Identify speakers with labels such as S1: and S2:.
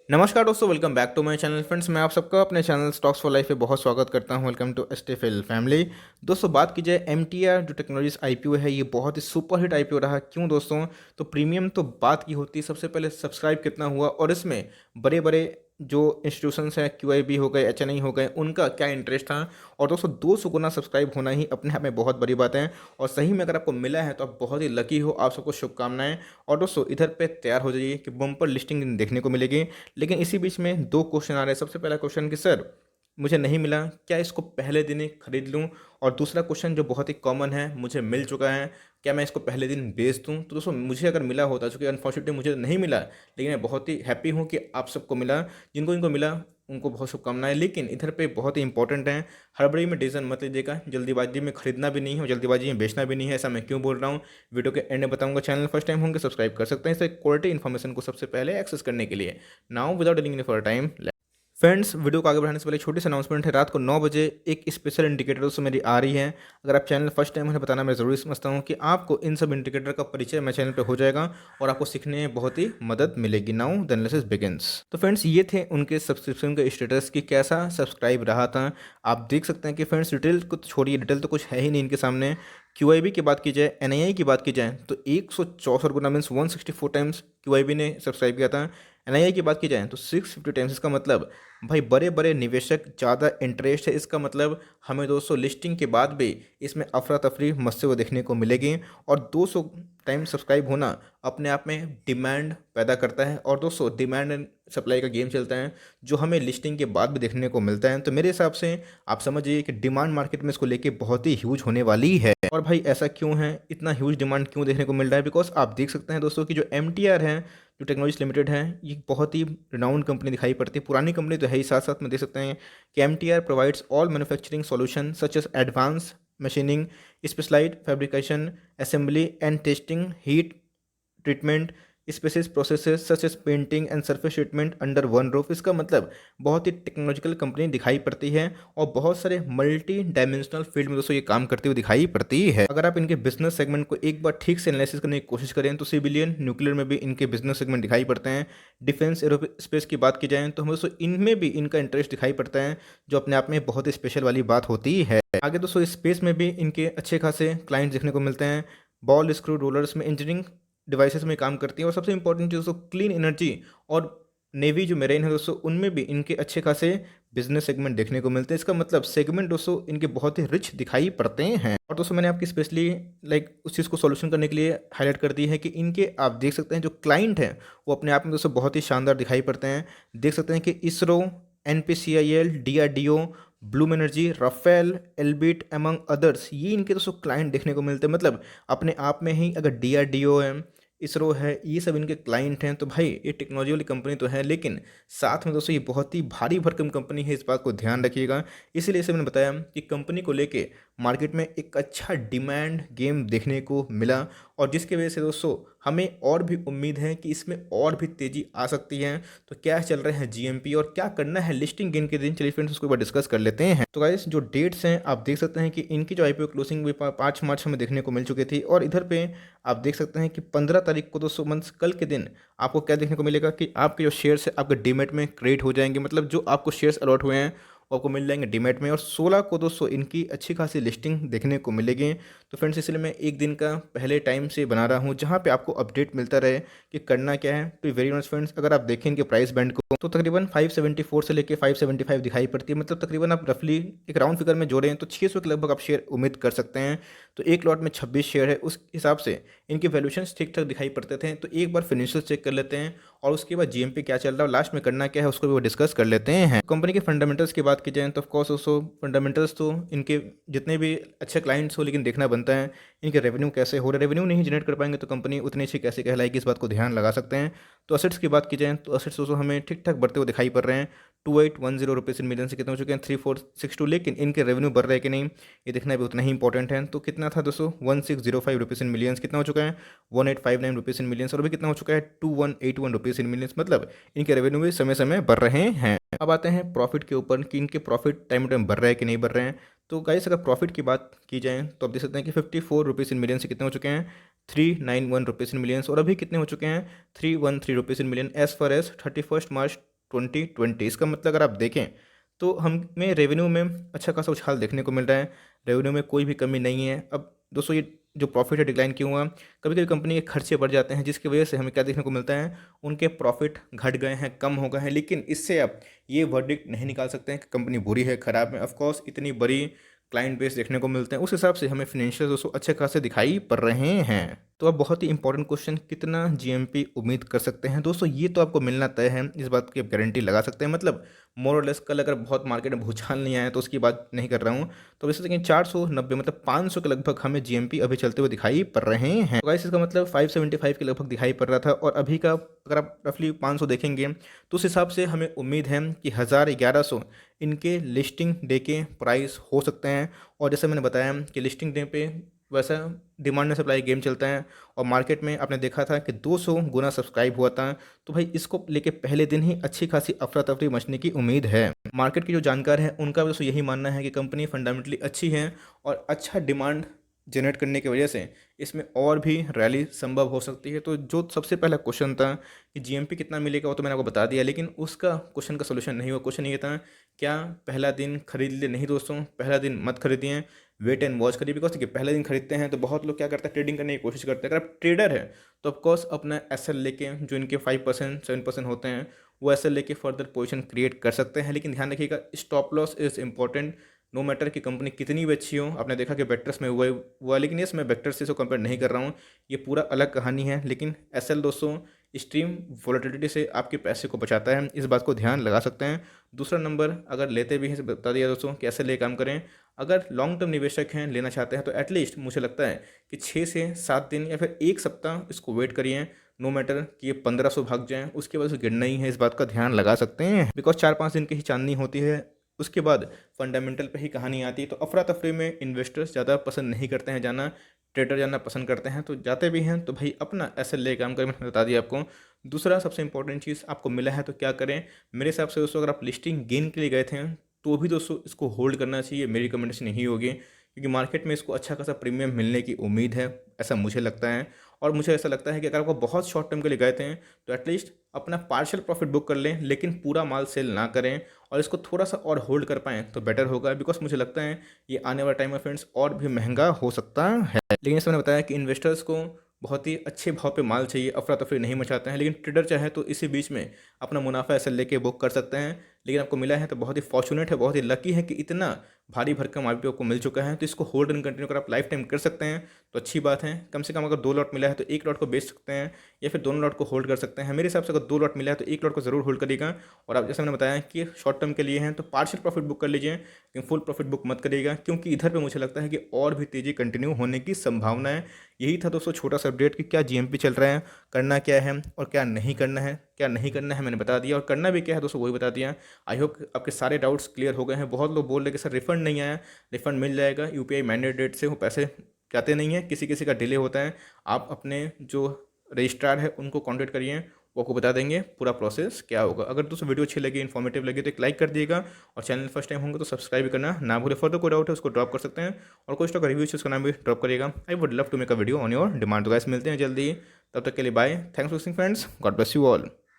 S1: नमस्कार दोस्तों, welcome back to my channel. Friends, मैं आप सबका अपने चैनल स्टॉक्स फॉर लाइफ पे बहुत स्वागत करता हूं। वेलकम टू एस्टेफिल फैमिली। दोस्तों, बात की जाए एमटीआर जो टेक्नोलॉजीज आईपीओ है, ये बहुत ही सुपर हिट आईपीओ रहा। क्यों दोस्तों? तो प्रीमियम तो बात की होती है, सबसे पहले सब्सक्राइब कितना हुआ और इसमें बड़े बड़े जो इंस्टीट्यूशंस हैं, क्यूआईबी हो गए, एचएनआई हो गए, उनका क्या इंटरेस्ट था। और दोस्तों, 200 गुना सब्सक्राइब होना ही अपने आप में बहुत बड़ी बात है। और सही में अगर आपको मिला है तो आप बहुत ही लकी हो, आप सबको शुभकामनाएं। और दोस्तों, इधर पे तैयार हो जाइए कि बम्पर लिस्टिंग देखने को मिलेगी। लेकिन इसी बीच में दो क्वेश्चन आ रहे हैं। सबसे पहला क्वेश्चन कि सर, मुझे नहीं मिला, क्या इसको पहले दिन ही खरीद लूँ? और दूसरा क्वेश्चन जो बहुत ही कॉमन है, मुझे मिल चुका है, क्या मैं इसको पहले दिन बेच दूँ? तो दोस्तों, मुझे अगर मिला होता, चूँकि अनफॉर्चुनेटली मुझे नहीं मिला, लेकिन मैं बहुत ही हैप्पी हूँ कि आप सबको मिला। जिनको जिनको मिला उनको बहुत शुभकामनाएं। लेकिन इधर पे बहुत ही इंपॉर्टेंट है, हड़बड़ी में डिसीजन मत लीजिएगा। जल्दीबाजी में खरीदना भी नहीं है और जल्दीबाजी में बेचना भी नहीं है। ऐसा मैं क्यों बोल रहा हूँ, वीडियो के एंड में बताऊंगा। चैनल फर्स्ट टाइम होंगे, सब्सक्राइब कर सकते हैं इसे क्वालिटी इन्फॉर्मेशन को सबसे पहले एक्सेस करने के लिए। Now without dealing any for time, friends, video को आगे बढ़ाने से पहले छोटी सी अनाउंसमेंट है। रात को 9 बजे एक स्पेशल इंडिकेटर दोस्तों मेरी आ रही है। अगर आप चैनल फर्स्ट टाइम उन्हें बताना मैं ज़रूरी समझता हूँ कि आपको इन सब इंडिकेटर का परिचय मैं चैनल पे हो जाएगा और आपको सीखने में बहुत ही मदद मिलेगी। Now the analysis begins. तो फ्रेंड्स, ये थे उनके सब्सक्रिप्शन के स्टेटस की कैसा सब्सक्राइब रहा था। आप देख सकते हैं कि फ्रेंड्स, डिटेल को तो छोड़िए, डिटेल तो कुछ है ही नहीं इनके सामने। क्यूआईबी की बात की जाए, एनआईआई की बात की जाए, तो 164 गुना मीन्स 164 टाइम्स क्यूआईबी ने सब्सक्राइब किया था। एनआईआई की बात की जाए तो 650 टाइम्स। इसका मतलब भाई बड़े बड़े निवेशक ज़्यादा इंटरेस्ट है। इसका मतलब हमें दोस्तों लिस्टिंग के बाद भी इसमें अफरा तफरी मचते हुए देखने को मिलेगी। और 200 टाइम सब्सक्राइब होना अपने आप में डिमांड पैदा करता है। और दोस्तों, डिमांड एंड सप्लाई का गेम चलता है जो हमें लिस्टिंग के बाद भी देखने को मिलता है। तो मेरे हिसाब से आप समझिए कि डिमांड मार्केट में इसको लेके बहुत ही ह्यूज होने वाली है। और भाई ऐसा क्यों है, इतना ह्यूज डिमांड क्यों देखने को मिल रहा है? बिकॉज आप देख सकते हैं दोस्तों कि जो एमटीआर है, जो टेक्नोलॉजीज लिमिटेड है, ये बहुत ही रिनाउंड कंपनी दिखाई पड़ती है। पुरानी कंपनी तो है ही, साथ साथ में देख सकते हैं कि MTR provides all manufacturing solution such as advance machining, specialised fabrication, assembly and testing, heat treatment, species processes such as painting and surface treatment under one roof. इसका मतलब बहुत ही टेक्नोलॉजिकल कंपनी दिखाई पड़ती है और बहुत सारे मल्टी डायमेंशनल फील्ड में दोस्तों ये काम करती हुई दिखाई पड़ती है। अगर आप इनके बिजनेस सेगमेंट को एक बार ठीक से एनालिसिस करने की कोशिश करें तो सिविलियन न्यूक्लियर में भी इनके बिजनेस सेगमेंट दिखाई पड़ते हैं। डिफेंस एरोस्पेस की बात की जाए तो हमें दोस्तों इनमें भी इनका इंटरेस्ट दिखाई पड़ता है, जो अपने आप में बहुत ही स्पेशल वाली बात होती है। आगे दोस्तों, स्पेस में भी इनके अच्छे खासे क्लाइंट देखने को मिलते हैं। बॉल स्क्रू रोलर्स में इंजीनियरिंग डिवाइसेस में काम करती है। और सबसे इंपॉर्टेंट चीज़ दोस्तों, क्लीन एनर्जी और नेवी जो मेरेन है दोस्तों, उनमें भी इनके अच्छे खासे बिजनेस सेगमेंट देखने को मिलते हैं। इसका मतलब सेगमेंट दोस्तों इनके बहुत ही रिच दिखाई पड़ते हैं। और दोस्तों, मैंने आपकी स्पेशली उस चीज़ को सॉल्यूशन करने के लिए हाईलाइट कर दी है कि इनके आप देख सकते हैं जो क्लाइंट हैं वो अपने आप में दोस्तों बहुत ही शानदार दिखाई पड़ते हैं। देख सकते हैं कि ISRO, NPCIL, DRDO, Bloom Energy, Rafael, Elbit among others, ये इनके दोस्तों क्लाइंट देखने को मिलते हैं। मतलब अपने आप में ही अगर डीआरडीओ है, इसरो है, ये सब इनके क्लाइंट हैं। तो भाई ये टेक्नोलॉजी वाली कंपनी तो है, लेकिन साथ में दोस्तों ये बहुत ही भारी भरकम कंपनी है, इस बात को ध्यान रखिएगा। इसीलिए इसे मैंने बताया कि कंपनी को लेके मार्केट में एक अच्छा डिमांड गेम देखने को मिला। और जिसकी वजह से दोस्तों हमें और भी उम्मीद है कि इसमें और भी तेज़ी आ सकती है। तो क्या चल रहे हैं जीएमपी और क्या करना है लिस्टिंग गेन के दिन, चलिए फ्रेंड्स उसको एक बार डिस्कस कर लेते हैं। तो गाइस, जो डेट्स हैं आप देख सकते हैं कि इनकी जो आईपीओ क्लोजिंग भी 5 मार्च हमें देखने को मिल चुकी थी। और इधर पे आप देख सकते हैं कि 15 तारीख को दोस्तों मंथ कल के दिन आपको क्या देखने को मिलेगा कि आपके जो शेयर्स है आपके डीमेट में क्रिएट हो जाएंगे। मतलब जो आपको शेयर्स अलॉट हुए हैं वो आपको मिल जाएंगे डीमेट में। और 16 को दोस्तों इनकी अच्छी खासी लिस्टिंग देखने को मिलेगी। तो फ्रेंड्स, इसलिए मैं एक दिन का पहले टाइम से बना रहा हूँ जहाँ पे आपको अपडेट मिलता रहे कि करना क्या है। तो वेरी नाइस फ्रेंड्स, अगर आप देखें इनके प्राइस बैंड को तो तकरीबन 574 से लेकर 575 दिखाई पड़ती है। मतलब तकरीबन आप रफली एक राउंड फिगर में जोड़ें तो 600 के लगभग आप शेयर उम्मीद कर सकते हैं। तो एक लॉट में 26 शेयर है, उस हिसाब से इनके वैल्यूशन ठीक ठाक दिखाई पड़ते थे। तो एक बार फिनेंशियल चेक कर लेते हैं और उसके बाद जीएमपी क्या चल रहा है, लास्ट में करना क्या है उसको भी डिस्कस कर लेते हैं। कंपनी के फंडामेंटल्स की बात की जाए तो ऑफकोर्स दोस्तों फंडामेंटल्स तो इनके जितने भी अच्छे क्लाइंट्स हो, लेकिन देखना बनता है इनके रेवेन्यू कैसे हो रहे। रेवेन्यू नहीं जनरेट कर पाएंगे तो कंपनी उतनी अच्छी कैसे कहलाएगी, इस बात को ध्यान लगा सकते हैं। तो असेट्स की बात की जाए तो असेट्स दोस्तों हमें ठीक ठाक बढ़ते हुए दिखाई पड़ रहे हैं। 2810 रुपीज़ इन मिलियन से कितने हो चुके हैं, 3462। लेकिन इनके रेवेन्यू बढ़ रहे हैं कि नहीं ये देखना भी उतना ही इंपॉर्टेंट है। तो कितना था दोस्तों, 1605 रुपीज़ इन मिलियंस, कितना हो चुका है 1859 रुपीज़ इन मिलियंस। और अभी कितना हो चुका है 2181 रुपीज़ इन मिलियंस। मतलब इनके रेवेन्यू भी समय समय बढ़ रहे हैं। अब आते हैं प्रॉफिट के ऊपर कि इनके प्रॉफिट टाइम टू टाइम बढ़ रहा है कि नहीं बढ़ रहे हैं। तो गाइस, अगर प्रॉफिट की बात की जाए तो आप देख सकते हैं कि 54 रुपीज़ इन मिलियन से कितने हो चुके हैं 391 रुपीज़ इन मिलियंस। और अभी कितने हो चुके हैं 313 rupees in million as far as 31 March 2020। इसका मतलब अगर आप देखें तो हमें रेवेन्यू में अच्छा खासा उछाल देखने को मिल रहा है, रेवेन्यू में कोई भी कमी नहीं है। अब दोस्तों ये जो प्रॉफिट है डिक्लाइन क्यों हुआ, कभी कभी कंपनी के खर्चे बढ़ जाते हैं जिसकी वजह से हमें क्या देखने को मिलता है, उनके प्रॉफिट घट गए हैं, कम हो गए हैं। लेकिन इससे आप ये वर्डिक्ट नहीं निकाल सकते हैं कि कंपनी बुरी है, खराब है। ऑफकोर्स इतनी बड़ी क्लाइंट बेस देखने को मिलते हैं, उस हिसाब से हमें फिनेंशियल दोस्तों अच्छे खासे दिखाई पड़ रहे हैं। तो अब बहुत ही इंपॉर्टेंट क्वेश्चन, कितना जीएमपी उम्मीद कर सकते हैं दोस्तों, ये तो आपको मिलना तय है, इस बात की आप गारंटी लगा सकते हैं। मतलब मोर और लेस कल अगर बहुत मार्केट में भूचाल नहीं आया तो उसकी बात नहीं कर रहा हूँ, तो वैसे देखिए 490 मतलब 500 के लगभग हमें जीएमपी अभी चलते हुए दिखाई पड़ रहे हैं। तो गाइस इसका मतलब 575 के लगभग दिखाई पड़ रहा था, और अभी का अगर आप रफली 500 देखेंगे तो उस हिसाब से हमें उम्मीद है कि 1000-1100 इनके लिस्टिंग डे के प्राइस हो सकते हैं। और जैसे मैंने बताया कि लिस्टिंग डे पे वैसा डिमांड एंड सप्लाई गेम चलता है, और मार्केट में आपने देखा था कि 200 गुना सब्सक्राइब हुआ था। तो भाई इसको लेके पहले दिन ही अच्छी खासी अफरा तफरी मचने की उम्मीद है। मार्केट के जो जानकार हैं उनका भी दोस्तों यही मानना है कि कंपनी फंडामेंटली अच्छी है, और अच्छा डिमांड जनरेट करने की वजह से इसमें और भी रैली संभव हो सकती है। तो जो सबसे पहला क्वेश्चन था कि जीएमपी कितना मिलेगा वो तो मैंने आपको बता दिया, लेकिन उसका क्वेश्चन का सोल्यूशन नहीं हुआ। क्वेश्चन ये था, क्या पहला दिन खरीद ले? नहीं दोस्तों, पहला दिन मत खरीदिए, वेट एंड वॉच करिए। बिकॉज देखिए पहले दिन खरीदते हैं तो बहुत लोग क्या करते हैं, ट्रेडिंग करने की कोशिश करते हैं। अगर आप ट्रेडर है तो ऑफकोर्स अपना एसएल लेके, जो इनके 5% 7% होते हैं, वो एसएल लेके फर्दर पोजीशन क्रिएट कर सकते हैं। लेकिन ध्यान रखिएगा, stop loss is important. No matter कि कंपनी कितनी भी अच्छी हो। आपने देखा कि वेक्टर्स में हुआ, लेकिन यस मैं वेक्टर्स से इसको कंपेयर नहीं कर रहा हूँ, ये पूरा अलग कहानी है। लेकिन एसएल दोस्तों एक्सट्रीम वोलेटिलिटी से आपके पैसे को बचाता है, इस बात को ध्यान लगा सकते हैं। दूसरा नंबर, अगर लेते भी हैं बता दिया दोस्तों कि एसएल ले काम करें। अगर लॉन्ग टर्म निवेशक हैं, लेना चाहते हैं, तो एटलीस्ट मुझे लगता है कि 6 से 7 दिन या फिर एक सप्ताह इसको वेट करिए। नो मैटर कि ये 1500 भाग जाएँ, उसके बाद से गिरना ही है, इस बात का ध्यान लगा सकते हैं। बिकॉज 4-5 दिन की ही चांदनी होती है, उसके बाद फंडामेंटल पे ही कहानी आती है। तो अफरा तफरी में इन्वेस्टर्स ज़्यादा पसंद नहीं करते हैं जाना, ट्रेडर जाना पसंद करते हैं। तो जाते भी हैं तो भाई अपना एसएल ले काम करें, मैंने बता दिया आपको। दूसरा सबसे इंपॉर्टेंट चीज़, आपको मिला है तो क्या करें? मेरे हिसाब से दोस्तों अगर आप लिस्टिंग गेन के लिए गए थे तो भी दोस्तों इसको होल्ड करना चाहिए, मेरी रिकमेंडेशन यही होगी, क्योंकि मार्केट में इसको अच्छा खासा प्रीमियम मिलने की उम्मीद है, ऐसा मुझे लगता है। और मुझे ऐसा लगता है कि अगर आपको बहुत शॉर्ट टर्म के लिए गए थे तो एटलीस्ट अपना पार्शियल प्रॉफिट बुक कर लें, लेकिन पूरा माल सेल ना करें, और इसको थोड़ा सा और होल्ड कर पाएँ तो बेटर होगा। बिकॉज मुझे लगता है ये आने वाला टाइम में फ्रेंड्स और भी महंगा हो सकता है। लेकिन इसमें मैंने बताया कि इन्वेस्टर्स को बहुत ही अच्छे भाव पे माल चाहिए, अफरा तफरी नहीं मचाते हैं। लेकिन ट्रेडर चाहे तो इसी बीच में अपना मुनाफा ऐसे लेके बुक कर सकते हैं। लेकिन आपको मिला है तो बहुत ही फॉर्चुनेट है, बहुत ही लकी है कि इतना भारी भरकम आईपीओ आपको मिल चुका है। तो इसको होल्ड एंड कंटिन्यू अगर आप लाइफ टाइम कर सकते हैं तो अच्छी बात है। कम से कम अगर 2 लॉट मिला है तो 1 लॉट को बेच सकते हैं, या फिर दोनों लॉट को होल्ड कर सकते हैं। मेरे हिसाब से अगर 2 लॉट मिला है तो 1 लॉट को ज़रूर होल्ड करिएगा। और आप जैसे मैंने बताया कि शॉर्ट टर्म के लिए हैं तो पार्शियल प्रॉफिट बुक कर लीजिए, लेकिन फुल प्रॉफिट बुक मत करिएगा, क्योंकि इधर पे मुझे लगता है कि और भी तेज़ी कंटिन्यू होने की संभावना है। यही था दोस्तों छोटा सा अपडेट कि क्या जीएमपी चल रहा है, करना क्या है और क्या नहीं करना है। क्या नहीं करना है मैंने बता दिया, और करना भी क्या है दोस्तों वही बता दिया। आई होप आपके सारे डाउट्स क्लियर हो गए हैं। बहुत लोग बोल रहे कि सर रिफंड नहीं आया, रिफंड मिल जाएगा, यूपीआई मैंडेट डेट से वो पैसे जाते नहीं हैं, किसी किसी का डिले होता है। आप अपने जो रजिस्ट्रार है उनको कॉन्टेक्ट करिए, वो आपको बता देंगे पूरा प्रोसेस क्या होगा। अगर दोस्तों वीडियो अच्छी लगी, इन्फॉर्मेटिव लगी तो एक लाइक कर दिएगा, और चैनल फर्स्ट टाइम होंगे तो सब्सक्राइब भी करना ना भूले। फर्दर कोई डाउट है उसको ड्रॉप कर सकते हैं, और कोई स्टॉक रिव्यू उसका नाम भी ड्रॉप करिएगा। I would love to make a video on your demand. तो गाइस मिलते हैं जल्दी, तब तक के लिए bye, thanks for watching friends, God bless you all.